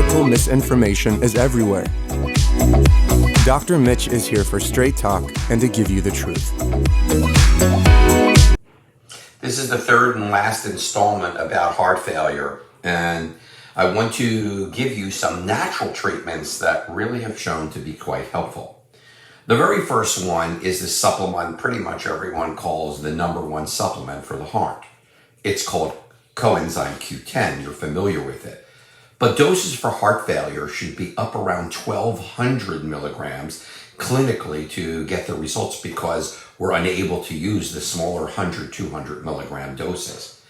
medical misinformation is everywhere. Dr. Mitch is here for straight talk and to give you the truth. This is the third and last installment about heart failure, and I want to give you some natural treatments that really have shown to be quite helpful. The very first one is the supplement pretty much everyone calls the number one supplement for the heart. It's called coenzyme Q10. You're familiar with it. But doses for heart failure should be up around 1,200 milligrams clinically to get the results, because we're unable to use the smaller 100, 200 milligram doses.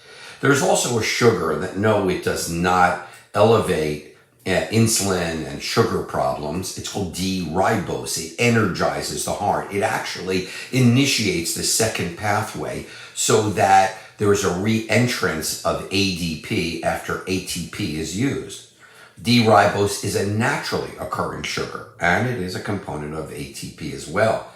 There's also a sugar that, no, it does not elevate insulin and sugar problems. It's called D-ribose. It energizes the heart. It actually initiates the second pathway so that there is a re-entrance of ADP after ATP is used. D-ribose is a naturally occurring sugar, and it is a component of ATP as well.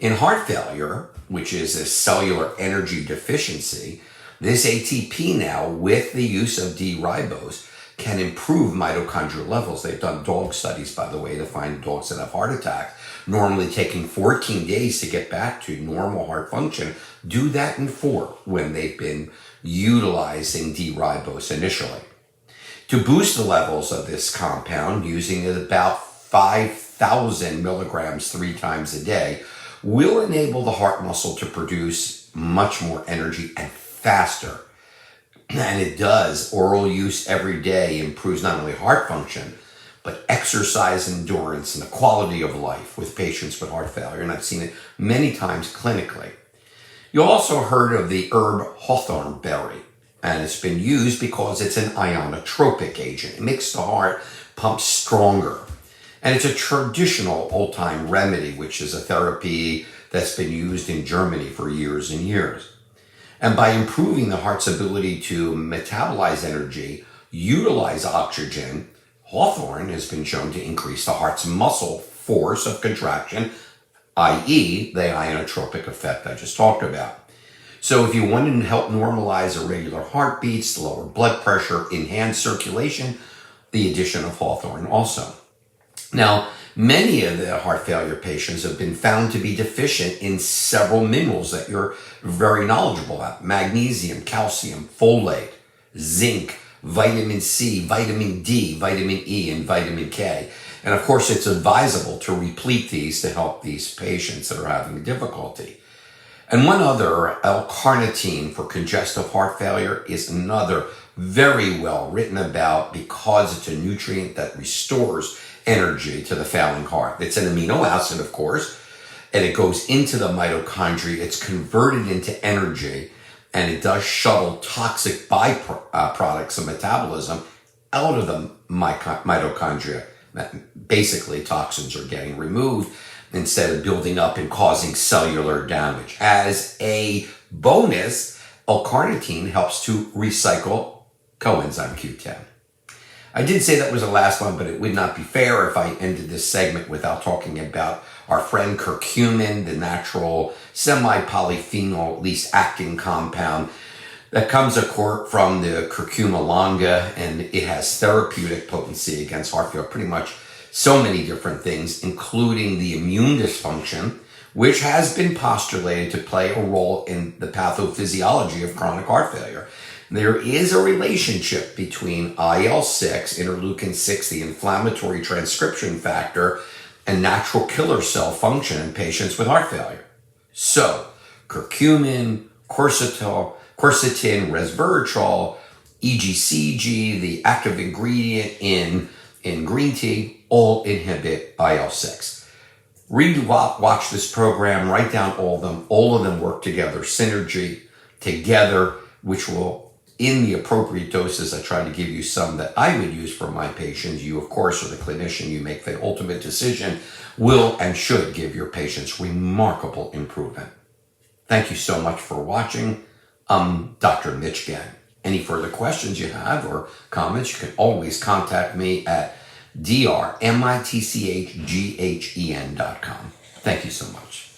In heart failure, which is a cellular energy deficiency, this ATP now, with the use of D-ribose, can improve mitochondrial levels. They've done dog studies, by the way, to find dogs that have heart attacks, normally taking 14 days to get back to normal heart function. Do that in 4 when they've been utilizing D-ribose initially. To boost the levels of this compound, using it about 5,000 milligrams 3 times a day, will enable the heart muscle to produce much more energy and faster. And it does. Oral use every day improves not only heart function, but exercise endurance and the quality of life with patients with heart failure. And I've seen it many times clinically. You also heard of the herb hawthorn berry, and it's been used because it's an ionotropic agent. It makes the heart pump stronger. And it's a traditional old-time remedy, which is a therapy that's been used in Germany for years and years. And by improving the heart's ability to metabolize energy, utilize oxygen, hawthorn has been shown to increase the heart's muscle force of contraction, i.e. the ionotropic effect I just talked about. So if you want to help normalize irregular heartbeats, lower blood pressure, enhance circulation, the addition of hawthorn also. Now, many of the heart failure patients have been found to be deficient in several minerals that you're very knowledgeable about: magnesium, calcium, folate, zinc, vitamin C, vitamin D, vitamin E, and vitamin K. And of course, it's advisable to replete these to help these patients that are having difficulty. And one other, L-carnitine for congestive heart failure, is another very well written about because it's a nutrient that restores energy to the failing heart. It's an amino acid, of course, and it goes into the mitochondria. It's converted into energy, and it does shuttle toxic byproducts of metabolism out of the mitochondria. Basically, toxins are getting removed instead of building up and causing cellular damage. As a bonus, L-carnitine helps to recycle coenzyme Q10. I did say that was the last one, but it would not be fair if I ended this segment without talking about our friend curcumin, the natural semi-polyphenol, at least acting compound that comes from the curcuma longa, and it has therapeutic potency against heart failure, pretty much so many different things, including the immune dysfunction, which has been postulated to play a role in the pathophysiology of chronic heart failure. There is a relationship between IL-6, interleukin-6, the inflammatory transcription factor, and natural killer cell function in patients with heart failure. So, curcumin, quercetin, resveratrol, EGCG, the active ingredient in green tea, all inhibit IL-6. Watch this program, write down all of them work together, synergy together, which will, in the appropriate doses, I try to give you some that I would use for my patients. You, of course, are the clinician. You make the ultimate decision, will and should give your patients remarkable improvement. Thank you so much for watching. I'm Dr. Mitch Ghen. Any further questions you have or comments, you can always contact me at drmitchghen.com. Thank you so much.